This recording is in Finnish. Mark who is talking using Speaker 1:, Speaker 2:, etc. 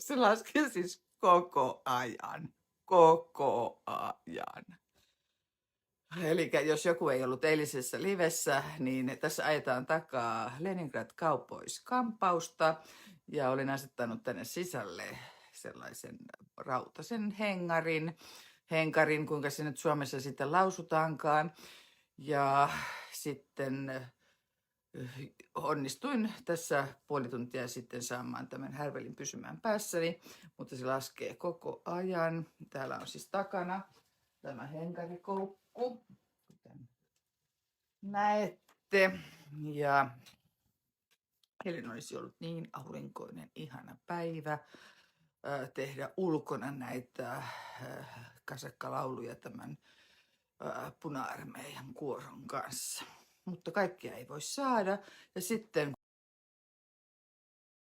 Speaker 1: Se laskee siis koko ajan. Koko ajan. Eli jos joku ei ollut eilisessä livessä, niin tässä ajetaan takaa Leningrad Cowboys-kampausta ja olin asettanut tänne sisälle sellaisen rautaisen henkarin, kuinka se nyt Suomessa sitten lausutaankaan. Ja sitten onnistuin tässä puoli tuntia sitten saamaan tämän härvelin pysymään päässäni, mutta se laskee koko ajan. Täällä on siis takana tämä henkarikoukku, kuten näette. Ja eilen olisi ollut niin aurinkoinen, ihana päivä tehdä ulkona näitä kasakkalauluja tämän puna-armeijan kuoron kanssa. Mutta kaikkia ei voi saada. Ja sitten